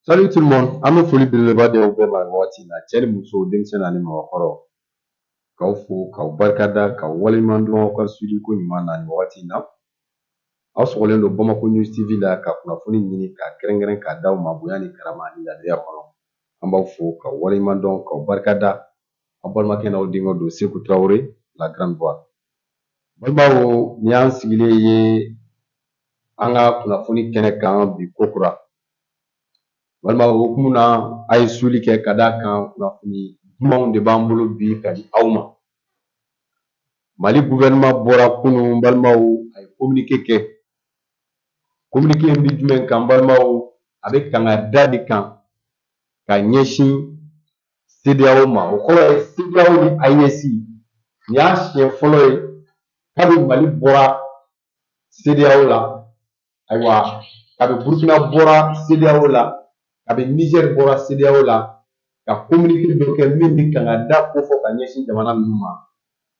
Salut tout le monde. An bɛ foli belebeleba di aw bɛɛ ma wagati in na. Cɛ ni muso, denmisɛnnin ani mɔgɔkɔrɔ. K'aw fo, k'aw barikada, k'aw waleɲuman dɔn aw ka sudi ko ɲuman na nin wagati in na. Aw sɔgɔlen don Bamako News TV la ka kunnafoni ɲini ka kɛrɛnkɛrɛn k'a d'aw ma bonya ni karama ani laadiya kɔnɔ. An b'aw fo, k'aw waleɲuman dɔn, k'aw barikada. Aw balimakɛ n'aw denkɛ don Seku Tarawele, la grande voix. Balimaw, ni y'an sigilen ye an ka kunnafoni kɛnɛ kan bi kokura. Walima o hukumu na a ye suli kɛ ka d'a kan kunnafoni dumanw de b'an bolo bi ka di aw ma. Mali gouvernement bɔra kunun balimaw a ye communiqué kɛ. Communiqué in bi jumɛn kan balimaw, a bɛ kangada de kan ka ɲɛsin CEDEAO ma. O kɔrɔ ye CEDEAO ni AES nin y'a siɲɛ fɔlɔ ye kabi Mali bɔra CEDEAO la. Ayiwa, kabi Burkina bɔra CEDEAO la. Kabi Niger bɔra CEDEAO la ka communiqué dɔ kɛ min bi kangada ko fɔ ka ɲɛsin jamana ninnu ma.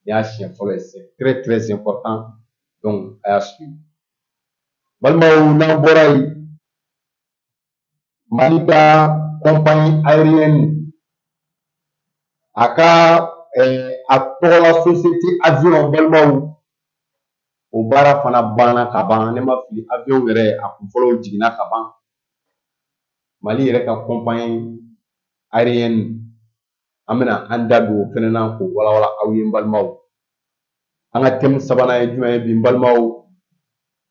Ni y'a siɲɛ fɔlɔ ye, c'est très très important, donc a y'a suivre. Balimaw, n'an bɔra yen, Mali ka compagnie aérienne a ka a tɔgɔla société avion balimaw, o baara fana banna ka ban. Ne ma fili, avion yɛrɛ a kun fɔlɔ jiginna ka ban. Mali yɛrɛ ka compagnie aérienne an bɛna an da don o fɛnɛ na k'o walawala aw ye balimaw. An ka thème sabanan ye jumɛn ye bi balimaw?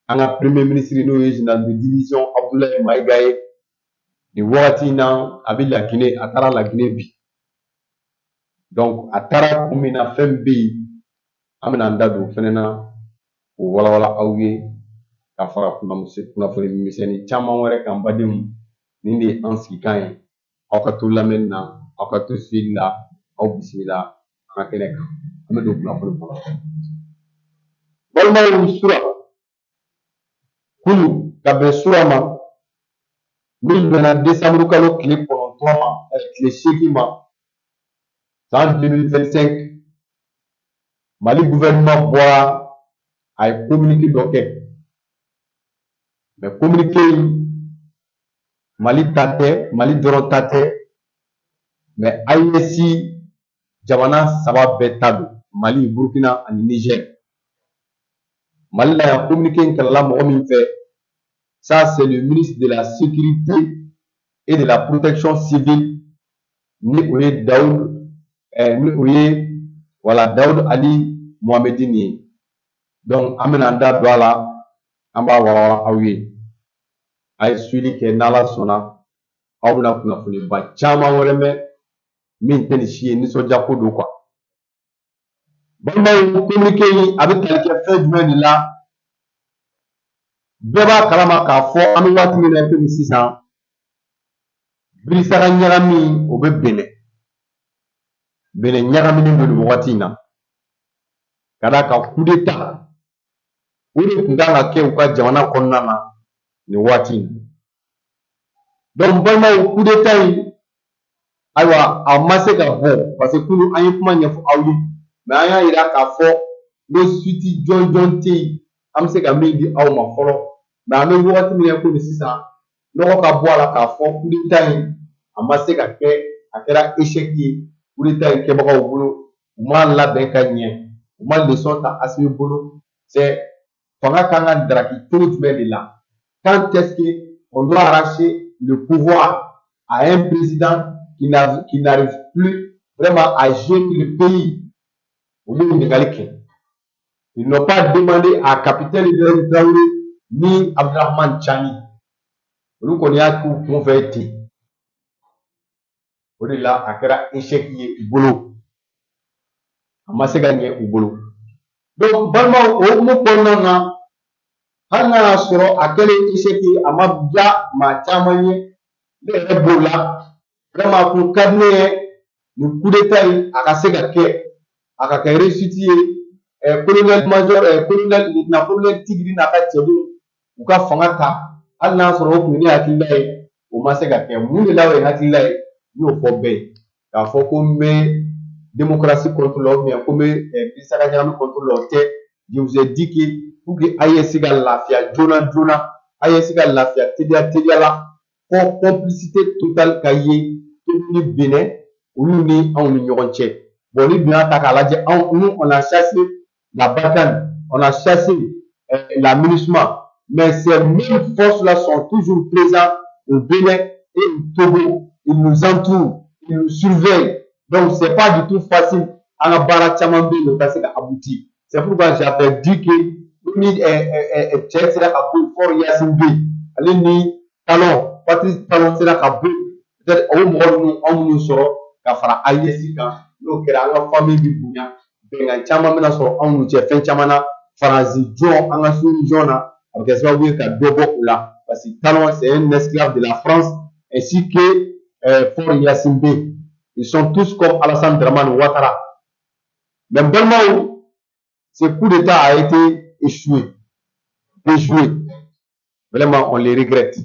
An ka premier ministre n'o ye général de division Abdoulaye Mayiga ye. Nin wagati in na a bɛ Laginɛ, a taara Laginɛ bi. Donc a taara kun min na fɛn bɛ yen, an bɛna an da don o fɛnɛ na k'o walawala aw ye ka fara kunnafoni misɛnnin caman wɛrɛ kan badenw. Nin de ye an sigikan ye. Aw ka to lamɛnni na, aw ka to fili la, aw bisimila an ka kɛnɛ kan. An bɛ don kunnafoni kɔnɔ. Balimaw, sura kunun ka bɛn sura ma min bɛnna décembre kalo tile 9 ma, tile 8 ma, san 2025, Mali gouvernement bɔra a ye communiqué dɔ kɛ. Mais communiqué in Mali ta tɛ, Mali dɔrɔn ta tɛ, mais AES jamana 3 bɛɛ ta don. Mali, Burkina ani Niger. Mali la yan communiqué in kalala mɔgɔ min fɛ, ça c'est le ministre de la sécurité et de la protection civile, ni o ye Daoud Ali Mohamedine ye. Donc an bɛna an da don a la, an b'a walawala aw ye. A ye suivi kɛ n'Ala sɔnna, aw bɛna kunnafoniba caman wɛrɛ mɛn min tɛ nin si ye, nisɔndiya ko don quoi. Balimaw, communiqué in a bɛ tali kɛ fɛn jumɛn de la? Bɛɛ b'a kalama k'a fɔ an bɛ waati min na komi sisan, birisaga ɲagami o bɛ Benin. Benin ɲagaminen don nin wagati in na. Ka d'a kan coup d'état o de tun kan ka kɛ u ka jamana kɔnɔna na nin waati in. Donc balimaw, coup d'état in, ayiwa a ma se ka bɔ parce que kunun an ye kuma ɲɛfɔ aw ye, mais an y'a yira k'a fɔ ko suite jɔnjɔn tɛ yen. An bɛ se ka min di aw ma fɔlɔ, mais an bɛ wagati min na komi sisan, nɔgɔ ka bɔ a la k'a fɔ coup d'état in a ma se ka kɛ, a kɛra échec ye. Coup d'état in kɛbagaw bolo, u m'a labɛn ka ɲɛ, u ma leçon ta Assimi bolo. C'est fanga kan ka daraki cogo jumɛn de la? Quand est-ce qu'on doit arracher le pouvoir à un président qui n'arrive plus vraiment à gérer le pays? Ils n'ont pas demandé à capitaine Ibrahim Traoré ni Abdrahman Chani. Olu kɔni y'a k'u kun fɛ ten. O de la a kɛra échec ye u bolo. A ma se ka ɲɛ u bolo. Donc balimaw, o hukumu kɔnɔna na, hali n'a y'a sɔrɔ a kɛlen échec ye, a ma diya maa caman ye, ne yɛrɛ b'o la. Vraiment a kun ka di ne ye nin coup d'état in a ka se ka kɛ, a ka kɛ réussite ye. Colonel Tigiri n'a ka cɛdenw u ka fanga ta, hali n'a sɔrɔ o kun ye ne hakilila ye, o ma se ka kɛ. Mun de la o ye hakilila ye? N y'o fɔ bɛɛ ye. K'a fɔ ko n bɛ démocratie contre la ou bien ko n bɛ birisaga ɲagami contre la, o tɛ. Je vous ai dit que pour que AES ka lafiya joona joona, AES ka lafiya teliya teliya la, pour complicité totale cahier tout Bénin ou nous en union tchèque. Bon, nous on a chassé la bataille, on a chassé l'aménagement, mais ces mêmes forces-là sont toujours présentes au Bénin et au Togo. Ils nous entourent, ils nous surveillent. Donc, c'est pas du tout facile. À la barre Tchamambé, le passé a abouti. C'est pourquoi j'avais dit que Tchèque sera à fort Yassimbe. Allez, ni talon, Patrice Talon sera à bout. Peut-être au moins, on nous sera qu'à faire Ayesika. Donc, la famille du Bouya. Ben, Tchamambé sera on nous fait Tchamana. Farasi John, en Assou Jona. Avec ça, oui, qu'à Dobo là. Parce que Talon, c'est un esclave de la France. Ainsi que Fort Yassimbe. Ils sont tous comme Alassane Draman Ouattara. Mais vraiment, ce coup d'État a été échoué. Vraiment, on les regrette.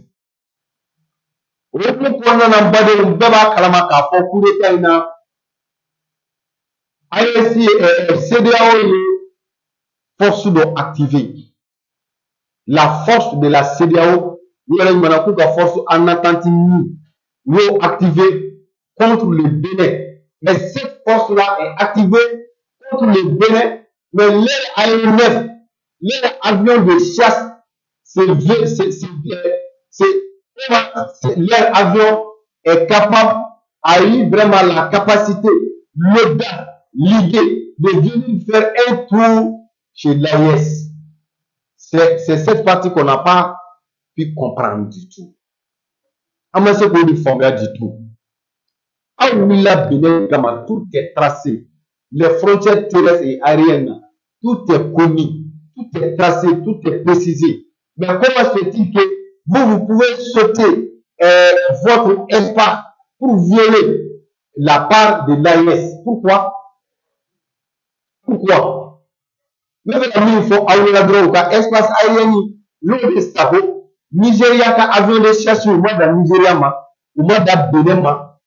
Au lieu qu'on a embadé le débat Kalamaka pour coup d'État, il a CDAO force d'activer. La force de la CDAO, nous avons la force en attente nous activer contre le Bénin. Mais cette force-là est activée contre le Bénin, mais l'air AMF, l'air avion de chasse, l'air avion est capable, a eu vraiment la capacité, l'audace, l'idée de venir faire un tour chez l'AIS. C'est cette partie qu'on n'a pas pu comprendre du tout. Comment c'est qu'on ne forme du tout? Ah oui, la Bénin, tout est tracé. Les frontières terrestres et aériennes, tout est connu, tout est tracé, tout est précisé. Mais comment se fait-il que vous pouvez sauter votre espace pour violer la part de l'AIS? Pourquoi? Même il faut avoir la drogue, espace aérien, l'eau de Sabo, Nigeria, avion de chasse, au mois de Nigeria, au mois de Bénin,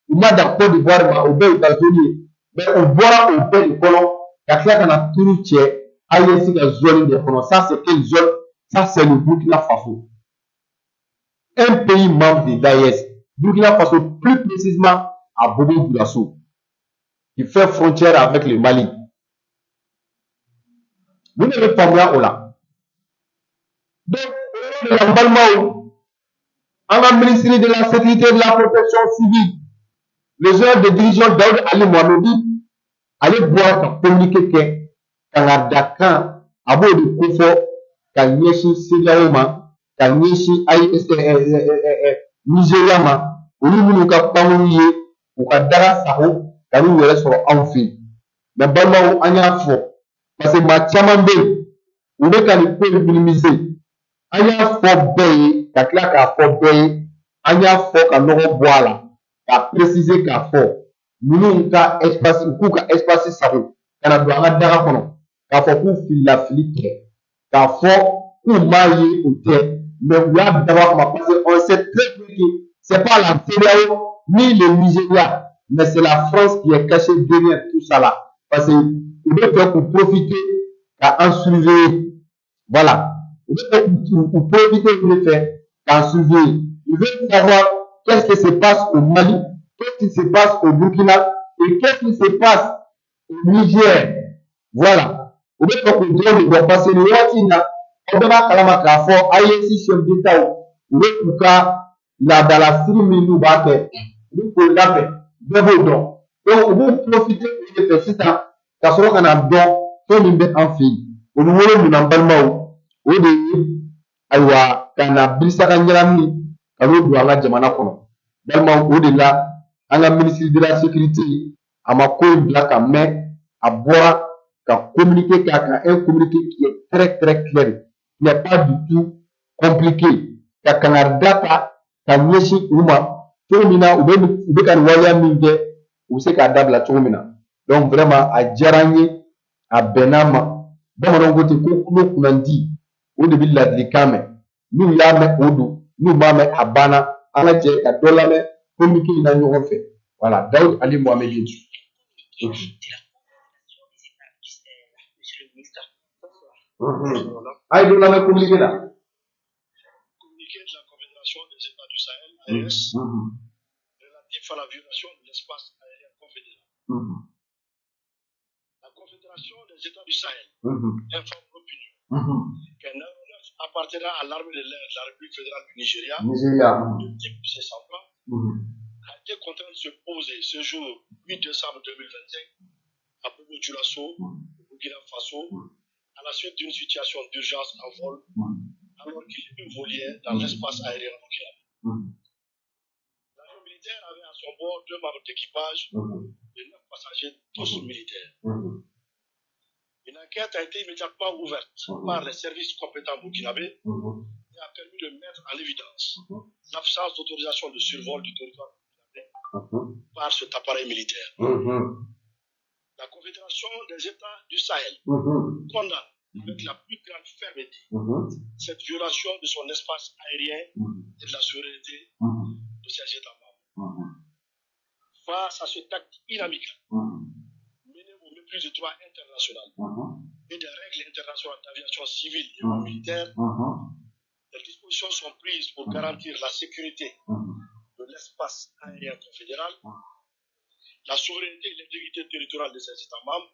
au mois de Côte d'Ivoire, au Bel États-Unis, mais au bois, au Bel Colon, la claque en a tout tiers, ailleurs, la zone de colons. Ça, c'est quelle zone? Ça, c'est le Burkina Faso. Un pays membre de l'AES, Burkina Faso, plus précisément à Bobo Dioulasso, qui fait frontière avec le Mali. Vous n'avez pas moi là. Donc, normalement, en la ministre de la Sécurité et de la Protection civile, les gens de dirigeants Daoud Ali Mohamed, allez boire communiquer quand la Dakar, à bout de Koufo, quand Yeshi Silaoma, quand Yeshi Nigeria, au niveau de Kapamouye, ou Kadara Saho, quand nous restons en fait. Mais bon, on y a fort. Parce que ma Tchamambe, ou le cas de minimiser. An y'a fɔ bɛɛ ye ka tila k'a fɔ bɛɛ ye an y'a fɔ ka nɔgɔ bɔ a la ka préciser k'a fɔ ninnu ka espace k'u ka espace sago ka na don an ka daga kɔnɔ k'a fɔ k'u filila fili kɛ k'a fɔ k'u m'a ye o tɛ mais u y'a dabɔ a kama parce que on sait très bien que c'est pas la CEDEAO ni le Nigeria mais c'est la France qui est cachée derrière tout ça là parce que ils veulent faire pour profiter ka en surveiller voilà. Vous profiter de le faire en surveiller. Ils veulent savoir qu'est-ce qui se passe au Mali, qu'est-ce qui se passe au Burkina et qu'est-ce qui se passe au Niger. Voilà. Vous voulez que vous devez passer le Watina, on va kalama kafo, INC chef d'État, vous voulez que la dans la série nous batte, vous pouvez l'appeler, de vos dons. Donc, vous profitez de faire ça, parce qu'on a don, tout le monde en fille. Vous voulez nous en parler. O de ye ayiwa ka na birisaka ɲagami ka n'o don an ka jamana kɔnɔ walima o de la an ka ministre de la sécurité a ma ko in bila ka mɛn a bɔra ka communiqué k'a kan un communiqué qui est très très clair qui n'est pas du tout compliqué ka kangari da ta ka ɲɛsin u ma cogo min na u bɛ ka nin waleya min kɛ u bɛ se k'a dabila cogo min na donc vraiment a diyara n ye a bɛnn'a ma bamananw ko ten ko tulo kunnandi o de bɛ ladilikan mɛn n'u y'a mɛn o don n'u m'a mɛn a banna an ka jɛ ka dɔ lamɛn communiqué in na ɲɔgɔn fɛ voilà Daoud Ali Mohamed Yeddu. A ye dɔ lamɛn communiqué la. Communiqué de la Confédération des États du Sahel AES relatif à la violation de l'espace aérien confédéral. La Confédération des États du Sahel informe l'opinion qu'un aéronef appartenant à l'armée de l'air de la République fédérale du Nigeria, de type C-120, a été contraint de se poser ce jour 8 décembre 2025 à Bobo Dioulasso, au Burkina Faso, à la suite d'une situation d'urgence en vol, alors qu'il voliait dans l'espace aérien burkinabé. L'avion militaire avait à son bord 2 membres d'équipage et 9 passagers, tous militaires. Une enquête a été immédiatement ouverte par les services compétents burkinabés et a permis de mettre en évidence l'absence d'autorisation de survol du territoire burkinabé par cet appareil militaire. La Confédération des États du Sahel condamne avec la plus grande fermeté cette violation de son espace aérien et de la souveraineté de ses États membres. Face à cet acte inamical, mené au mépris du droit international et des règles internationales d'aviation civile et militaire, des dispositions sont prises pour garantir la sécurité de l'espace aérien confédéral, la souveraineté et l'intégrité territoriale de ses États membres,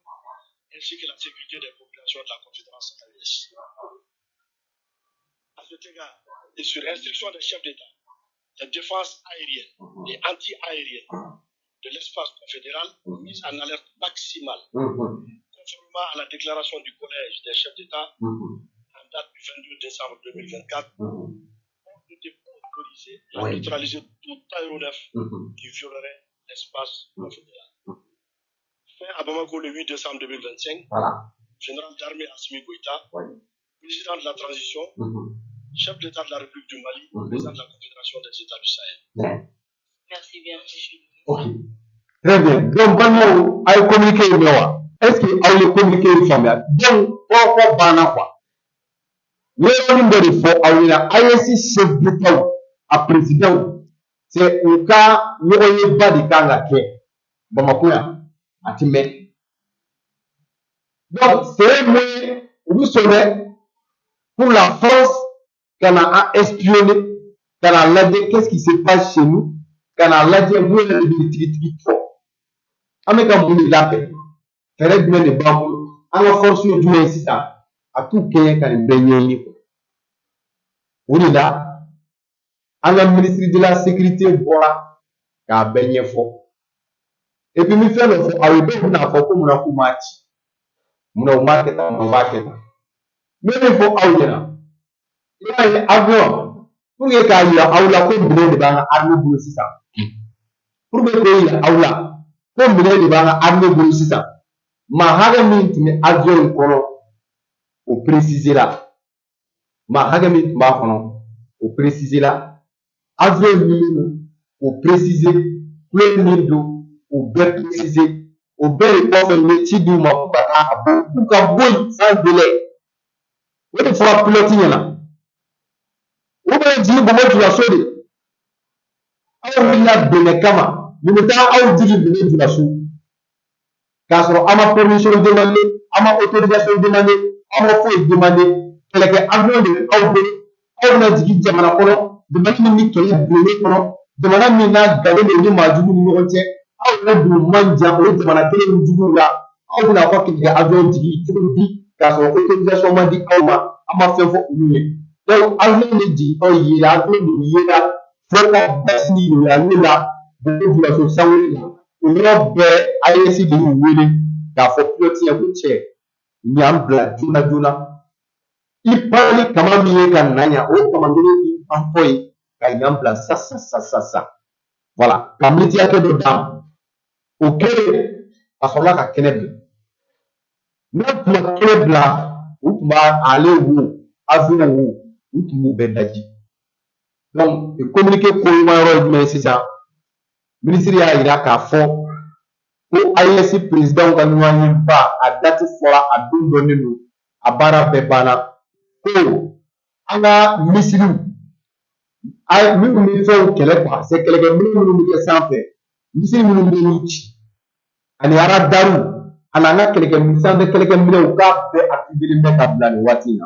ainsi que la sécurité des populations de la Confédération AES. À cet égard, et sur instruction des chefs d'État, la défense aérienne et anti-aérienne de l'espace confédéral mise en alerte maximale, conformément à la déclaration du Collège des chefs d'État en date du 22 décembre 2024, ont été autorisés à neutraliser tout aéronef qui violerait l'espace confédéral. Fait à Bamako le 8 décembre 2025, général d'armée Assimi Goïta, président de la transition, chef d'État de la République du Mali, président de la Confédération des États du Sahel. Merci bien. Ok. Très bien. Donc, maintenant, à communiquer le droit. Est-ce qu'il y a le communiqué le famille? Donc, pourquoi bana quoi? Les gens de l'effort, il a ISC chef d'État à président. C'est au cas où il n'y a pas de cas à faire. Bamako, à Timé. Donc, c'est moi, vous savez, pour la France, qu'on a espionné, qu'on a l'adé, qu'est-ce qui se passe chez nous, qu'on a l'adé, où est le militaire fort. Américain, vous l'avez fait. Faites bien les bambous. À la force du insistant, à tout Kenya, quand il baigne. On est là. À la ministre de la Sécurité, voilà, qu'à baigner fort. Et puis, nous faisons le fort. Ah oui, ben, on a fait comme on a fait match. On a marqué, on a marqué. Mais il faut aller là. Il y a un avion. Pour que qu'il y ait un aula comme vous de armée pour ça. Pour que qu'il y ait un aula comme vous de armée pour ça. Mahagamit mais avion kono au préciser là. Mahagamit ma kono au préciser là. Avion minimum au préciser. Plein d'eau au bien préciser. Au bien le métier du ma pour qu'à boy sans délai. Oui, il faut piloter là. Ou bien dire comment tu vas sauver. Alors il a donné kama. Nous mettons au dire de la soupe. Car à ma permission demandée, à ma autorisation demandée, à ma foi demandée, elle est avion de on a dit jamana kono, de manière ni toye brûlé kono, de manière ni na galé de ni majugu ni rontier, on a du manja, on de manière télé ni jugu là, on a pas qu'il y a avion dit, tout dit, car son autorisation m'a dit à ma fait fort oublier. Donc, avion ne dit, oh il a avion de yéla, faut pas basni de la là, de la chose là. Il y a des ISC de Wili, la population à Boucher, il y a un blanc, Duna. Il parle comme il y a un nanya, ou comme un employé, il y a un blanc, ça. Voilà, comme il y a que dedans, ok, à ce moment-là, il y a Keneb. Même pour le Keneb là, où tu vas aller où, avion où tu vas bendaji. Donc, communiquer pour moi, mais c'est ça. Le ministre il a qu'à fond. Pour ISC président ka ɲɔgɔn ba a date fɔra a don dɔnnen don a baara bɛɛ banna ko an ka misiriw minnu bɛ fɛnw kɛlɛ kuwa c'est kɛlɛkɛminɛn minnu bɛ kɛ sanfɛ misiri minnu bɛ n'u ci ani aradaru ani an ka sanfɛ kɛlɛkɛminɛnw k'a bɛɛ activé bɛ ka bila nin waati in na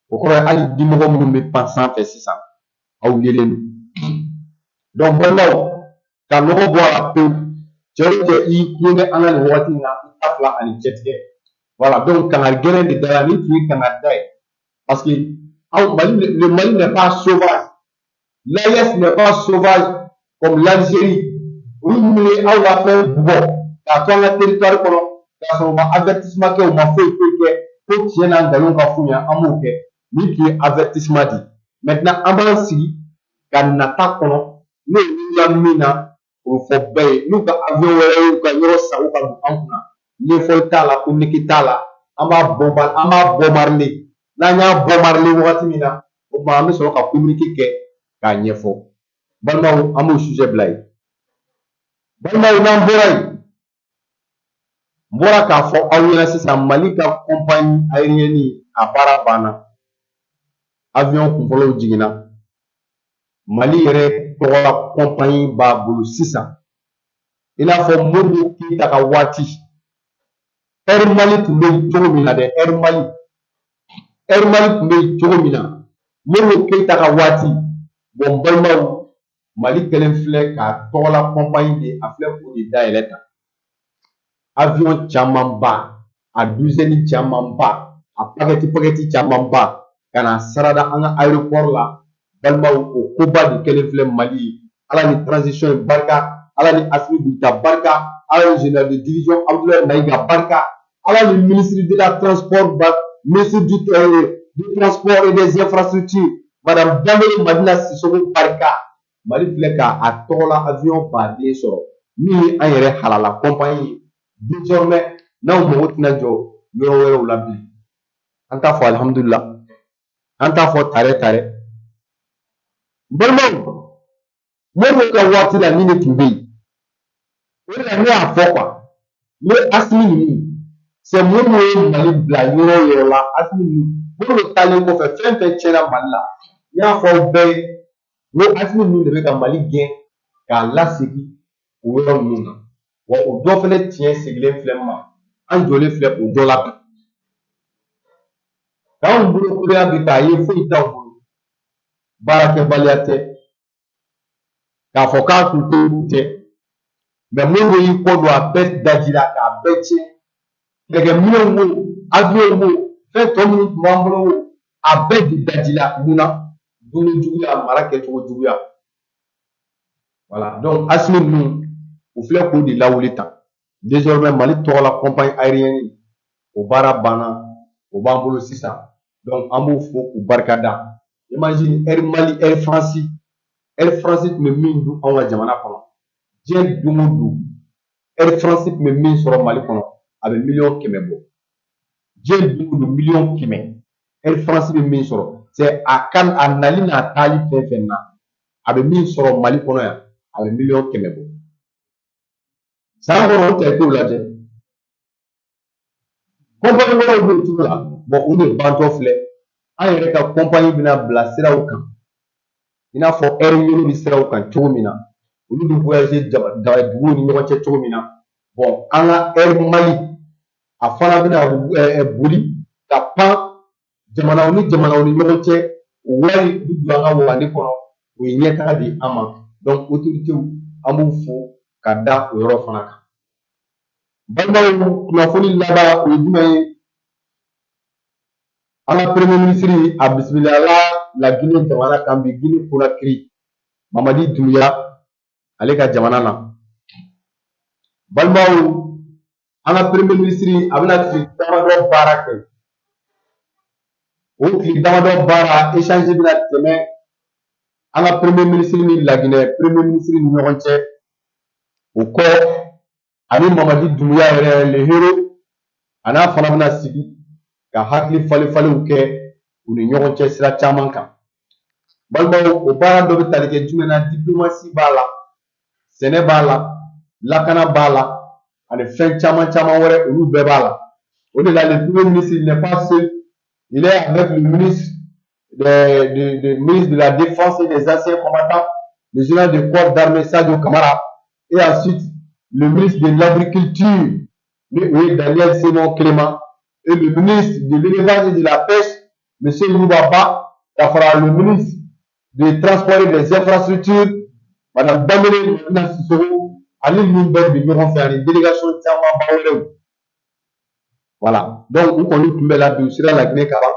o kɔrɔ ye hali dimɔgɔ minnu bɛ pan sanfɛ sisan aw yelen don Donc balimaw ka nɔgɔ bɔ a la pewu cɛw tɛ i kulonkɛ an ka nin wagati in na i ta fila ani cɛtigɛ voilà donc kangari gɛlɛn de da la ni tun ye kangari da ye parce que le Mali n'est pas sauvage, l'AES n'est pas sauvage comme l'Algérie. Olu minnu ye aw ka fɛn bugɔ k'a to an ka territoire kɔnɔ k'a sɔrɔ u ma avertissement kɛ u ma foyi foyi kɛ ko tiɲɛ n'a nkalon ka f'u ɲɛna an b'o kɛ min tun ye avertissement di maintenant an b'an sigi ka nata kɔnɔ n'o wulila min na o fɔ bɛɛ ye n'u ka avion wɛrɛ y'u ka yɔrɔ sago ka don an kunna ɲɛfɔli t'a la communiqué t'a la an b'a bombarder n'an y'a bombarder wagati min na o tuma an bɛ sɔrɔ ka communiqué kɛ k'a ɲɛfɔ balimaw an b'o sujet bila yen balimaw n'an bɔra yen n bɔra k'a fɔ aw ɲɛna sisan Mali ka compagnie aérienne a baara banna avion kunfɔlɔw jiginna Mali yɛrɛ tɔgɔla compagnie b'a bolo sisan i n'a fɔ Modibo Keyita ka waati Air Mali tun bɛ yen cogo min na dɛ Air Mali tun bɛ yen cogo min na Modibo Keyita ka waati bon balimaw Mali kɛlen filɛ k'a tɔgɔla compagnie de a filɛ k'o de dayɛlɛ tan avion camanba a douzaine camanba a paquet camanba ka na sarada an ka aéroport la balimaw o koba de kɛlen filɛ Mali ye ala ni transition ye barika ala ni Asimi Goyita barika ala ni général de division Abdoulaye Mayiga barika ala ni ministre de la transport ministre du transport et des infrastructures madame Dambélé Madina Sissoko barika Mali filɛ k'a tɔgɔla avion baden sɔrɔ min ye an yɛrɛ halala compagnie ye désormais n'aw mago tɛna jɔ yɔrɔ wɛrɛw la bilen an t'a fɔ alhamdulillah an t'a fɔ tare balimaw Modibo ka waati la nin de tun bɛ yen o de la ne y'a fɔ quoi ne Asimi ninnu c'est Modibo ye Mali bila yɔrɔ o yɔrɔ la Asimi ninnu Modibo taalen kɔfɛ fɛn fɛn tiɲɛna Mali la n y'a fɔ aw bɛɛ ye n ko Asimi ninnu de bɛ ka Mali gɛn k'a lasegin o yɔrɔ ninnu na wa o dɔ fɛnɛ tiɲɛ sigilen filɛ ma an jɔlen filɛ o dɔ la bi k'anw bolo kuleya bi k'a ye foyi t'anw bolo baarakɛbaliya tɛ k'a fɔ k'a kun t'olu tɛ mais Modibo y'i kɔ don a bɛɛ daji la k'a bɛɛ tiɲɛ kɛlɛkɛminɛnw wo avion wo fɛn tɔ minnu tun b'an bolo wo a bɛɛ de daji la mun na dumuni juguya mara kɛcogo juguya voilà donc Asimi ninnu u filɛ k'o de lawuli tan désormais Mali tɔgɔla compagnie aérienne o baara banna o b'an bolo sisan donc an b'u fo k'u barikada imagine Air Mali Air France tun bɛ min dun anw ka jamana kɔnɔ diɲɛ don o don Air France tun bɛ min sɔrɔ Mali kɔnɔ a bɛ miliyɔn 100 bɔ diɲɛ don o don miliyɔn 100 Air France bɛ min sɔrɔ c'est a nali n'a taali fɛn fɛn na a bɛ min sɔrɔ Mali kɔnɔ yan a bɛ miliyɔn 100 bɔ san kɔnɔ o tɛ k'o lajɛ compagnie wɛrɛw b'o cogo la bon o de bantɔ filɛ an yɛrɛ ka compagnie bɛna bila siraw kan i n'a fɔ Air Yelo bɛ siraw kan cogo min na olu bɛ voyager duguw ni ɲɔgɔn cɛ cogo min na bon an ka Air Mali a fana bɛna boli ka pan jamanaw ni ɲɔgɔn cɛ o wari bɛ don an ka wagani kɔnɔ o ye ɲɛtaga di an ma donc autorités an b'u fo ka da o yɔrɔ fana kan balimaw kunnafoni laban o ye jumɛn ye an ka premier ministre a bisimilala la Guinée jamana kan bi Guinée Conakry Mamadi Doumbouya ale ka jamana na balimaw an ka premier ministre a bɛna tile damadɔ baara kɛ o tile damadɔ baara échange bɛna tɛmɛ an ka premier ministre ni Laginɛ premier ministre ni ɲɔgɔn cɛ o kɔ ani Mamadi Doumbouya yɛrɛ le héros a n'a fana bɛna sigi ka hakili falen-falenw kɛ u ni ɲɔgɔn cɛ sira caman kan balimaw o baara dɔ bɛ tali kɛ jumɛn na diplomasi b'a la sɛnɛ b'a la lakana b'a la ani fɛn caman wɛrɛ olu bɛɛ b'a la o de la le premier ministre n'est pas seul il est avec le ministre de la défense et des anciens combattants le général de corps d'armée Sadio Kamara et ensuite le ministre de l'agriculture Daniel Simon Clément et le ministre de l'élevage et de la pêche M. Loubaba, le ministre des transports et des infrastructures Madame Bamele maintenant Sissoko Ali Mimber de ɲɔgɔn fɛ ani délégation caman ba wɛrɛw. Voilà. Donc u kɔni tun bɛ la don sira la Guinée kaban.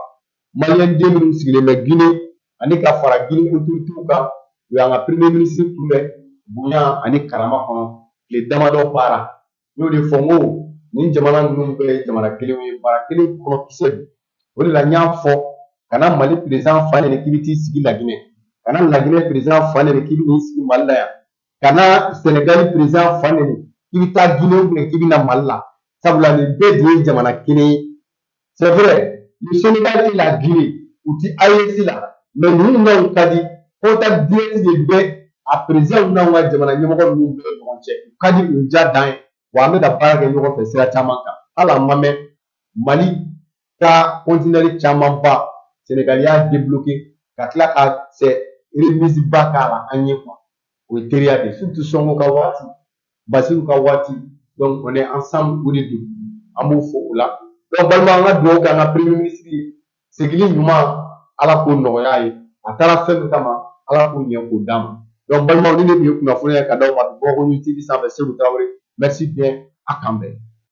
Malien den minnu sigilen bɛ Guinée ani ka fara Guinée autorités kan u y'an ka premier ministre kunbɛn bonya ani karama kɔnɔ tile damadɔ baara. N y'o de fɔ n ko nin jamana ninnu bɛɛ ye jamana kelenw ye baara kelen kɔnɔ kisɛ don. O de la n y'a fɔ kana Mali président fa nɛni k'i bɛ t'i sigi La Guinée. Kana La Guinée président fa nɛni k'i bɛ n'i sigi Mali la yan. Kana Sénégal président fa nɛni k'i bɛ taa Guinée ou bien k'i bɛ na Mali la. Sabula nin bɛɛ de ye jamana kelen ye. C'est vrai, le Sénégal et la Guinée u ti AES la mais ninnu n'anw ka di contact direct de bɛ a président n'anw ka jamana ɲɛmɔgɔ ninnu bɛɛ ɲɔgɔn cɛ. U ka di u diya dan ye wa an bɛ ka baara kɛ ɲɔgɔn fɛ sira caman kan. Hali an ma mɛn Mali ka conteneur caman ba Sénégal y'a débloqué ka tila ka remise ba k'a la an ye quoi. O ye teriya de surtout Sonko ka waati Bassirou ka waati donc on est ensemble o de don an b'o fɔ o la. Donc balima an ka dugawu kɛ an ka premier ministre ye segili ɲuman Ala k'o nɔgɔya ye a taara fɛn min kama Ala k'o ɲɛ k'o d'a ma. Donc balimaw ni ne tun ye kunnafoniya ka d'aw ma Bɔbɔko News TV sanfɛ Seku Tarawele merci bien a k'an bɛn.